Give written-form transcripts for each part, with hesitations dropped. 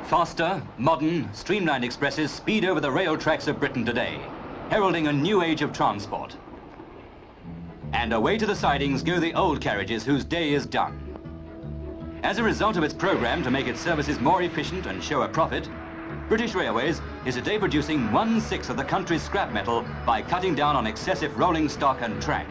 Faster, modern, streamlined expresses speed over the rail tracks of Britain today, heralding a new age of transport. And away to the sidings go the old carriages whose day is done. As a result of its program to make its services more efficient and show a profit, British Railways is today producing 1/6 of the country's scrap metal by cutting down on excessive rolling stock and track.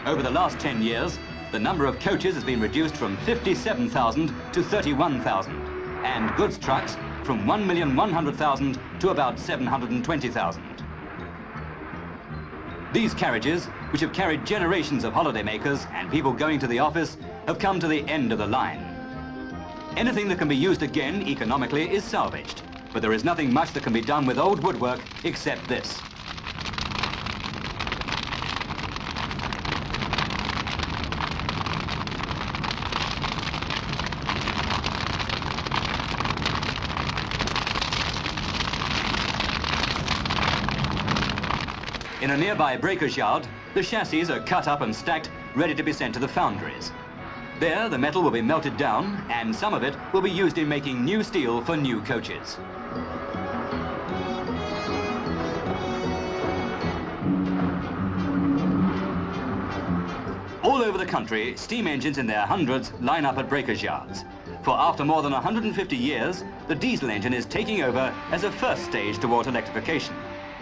Over the last 10 years, the number of coaches has been reduced from 57,000 to 31,000, and goods trucks from 1,100,000 to about 720,000. These carriages, which have carried generations of holidaymakers and people going to the office, have come to the end of the line. Anything that can be used again economically is salvaged, but there is nothing much that can be done with old woodwork except this. In a nearby breaker's yard, the chassis are cut up and stacked, ready to be sent to the foundries. There, the metal will be melted down, and some of it will be used in making new steel for new coaches. All over the country, steam engines in their hundreds line up at breakers' yards. For after more than 150 years, the diesel engine is taking over as a first stage toward electrification.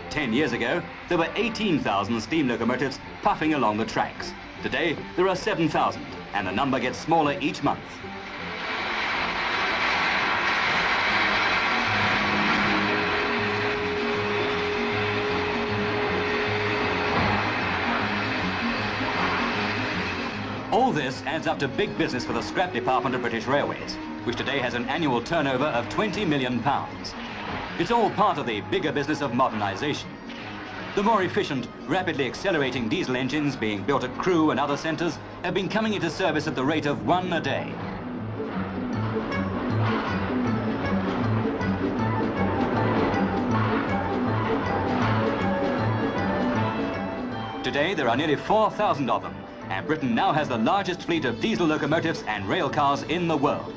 10 years ago, there were 18,000 steam locomotives puffing along the tracks. Today, there are 7,000, and the number gets smaller each month. All this adds up to big business for the scrap department of British Railways, which today has an annual turnover of £20 million. It's all part of the bigger business of modernisation. The more efficient, rapidly accelerating diesel engines being built at Crewe and other centres have been coming into service at the rate of 1 a day. Today there are nearly 4,000 of them, and Britain now has the largest fleet of diesel locomotives and rail cars in the world.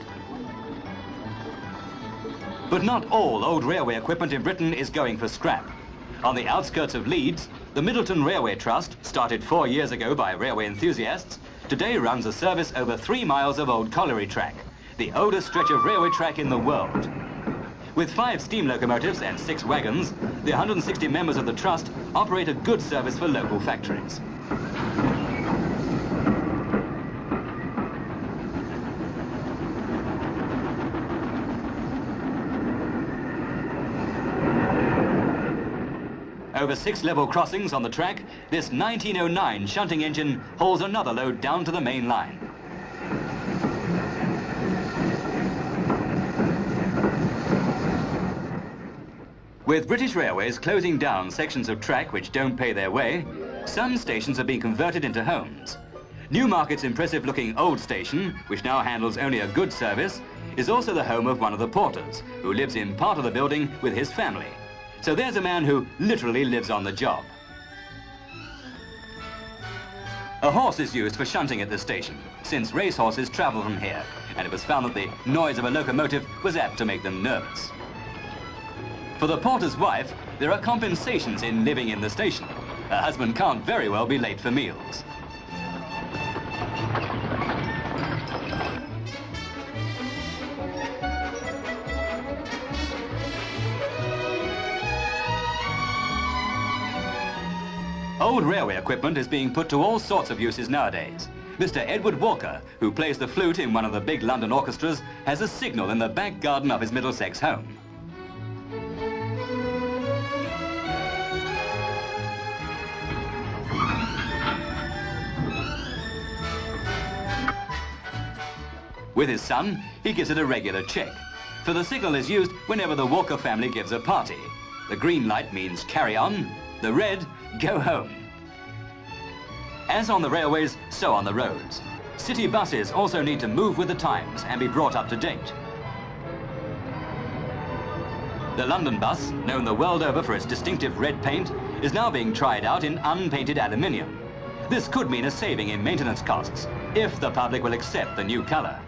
But not all old railway equipment in Britain is going for scrap. On the outskirts of Leeds, the Middleton Railway Trust, started 4 years ago by railway enthusiasts, today runs a service over 3 miles of old colliery track, the oldest stretch of railway track in the world. With 5 steam locomotives and 6 wagons, the 160 members of the trust operate a good service for local factories. Over 6 level crossings on the track, this 1909 shunting engine hauls another load down to the main line. With British Railways closing down sections of track which don't pay their way, some stations are being converted into homes. Newmarket's impressive-looking old station, which now handles only a good service, is also the home of one of the porters, who lives in part of the building with his family. So there's a man who literally lives on the job. A horse is used for shunting at this station, since racehorses travel from here, and it was found that the noise of a locomotive was apt to make them nervous. For the porter's wife, there are compensations in living in the station. Her husband can't very well be late for meals. Old railway equipment is being put to all sorts of uses nowadays. Mr. Edward Walker, who plays the flute in one of the big London orchestras, has a signal in the back garden of his Middlesex home. With his son, he gives it a regular check, for the signal is used whenever the Walker family gives a party. The green light means carry on, the red, go home. As on the railways, so on the roads. City buses also need to move with the times and be brought up to date. The London bus, known the world over for its distinctive red paint, is now being tried out in unpainted aluminium. This could mean a saving in maintenance costs, if the public will accept the new colour.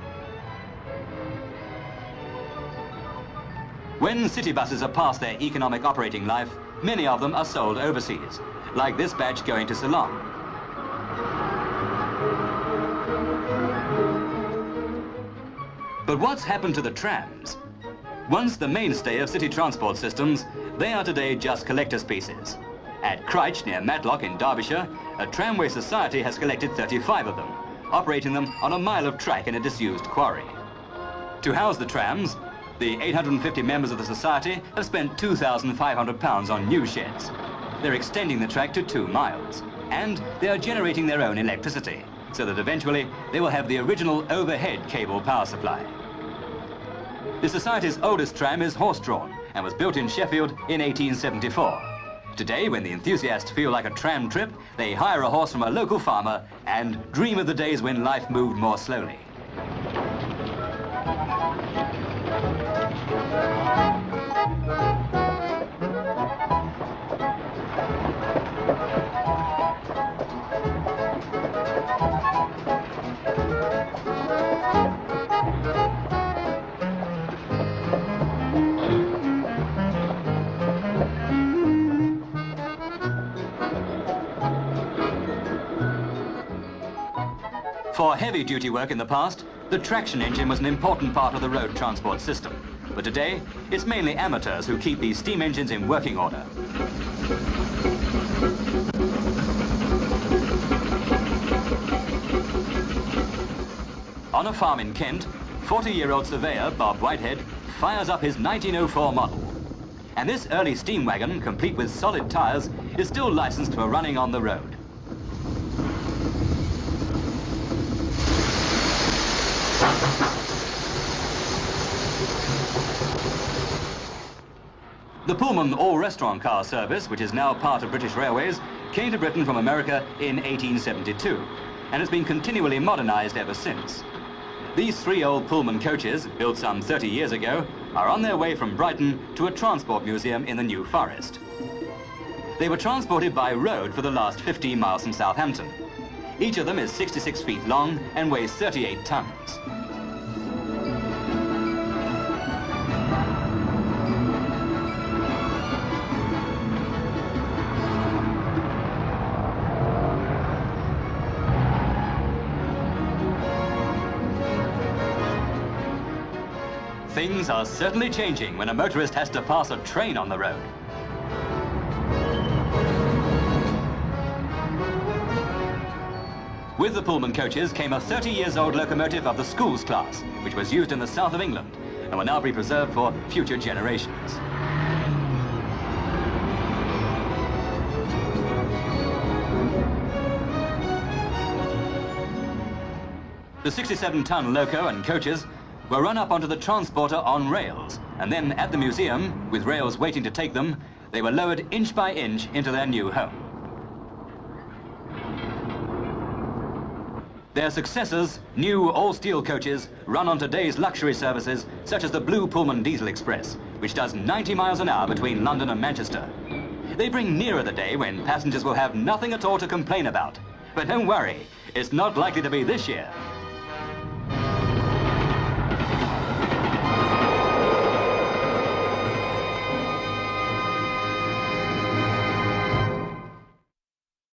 When city buses are past their economic operating life, many of them are sold overseas, like this batch going to Ceylon. But what's happened to the trams? Once the mainstay of city transport systems, they are today just collector's pieces. At Cryche, near Matlock in Derbyshire, a tramway society has collected 35 of them, operating them on a mile of track in a disused quarry. To house the trams, the 850 members of the society have spent £2,500 on new sheds. They're extending the track to 2 miles, and they are generating their own electricity, so that eventually they will have the original overhead cable power supply. The society's oldest tram is horse-drawn and was built in Sheffield in 1874. Today, when the enthusiasts feel like a tram trip, they hire a horse from a local farmer and dream of the days when life moved more slowly. For heavy-duty work in the past, the traction engine was an important part of the road transport system. But today, it's mainly amateurs who keep these steam engines in working order. On a farm in Kent, 40-year-old surveyor Bob Whitehead fires up his 1904 model. And this early steam wagon, complete with solid tyres, is still licensed for running on the road. The Pullman all-restaurant car service, which is now part of British Railways, came to Britain from America in 1872 and has been continually modernised ever since. These 3 old Pullman coaches, built some 30 years ago, are on their way from Brighton to a transport museum in the New Forest. They were transported by road for the last 15 miles from Southampton. Each of them is 66 feet long and weighs 38 tons. Things are certainly changing when a motorist has to pass a train on the road. With the Pullman coaches came a 30-year-old locomotive of the schools class, which was used in the south of England and will now be preserved for future generations. The 67-ton loco and coaches were run up onto the transporter on rails, and then at the museum, with rails waiting to take them, they were lowered inch by inch into their new home. Their successors, new all-steel coaches, run on today's luxury services, such as the Blue Pullman Diesel Express, which does 90 miles an hour between London and Manchester. They bring nearer the day when passengers will have nothing at all to complain about. But don't worry, it's not likely to be this year.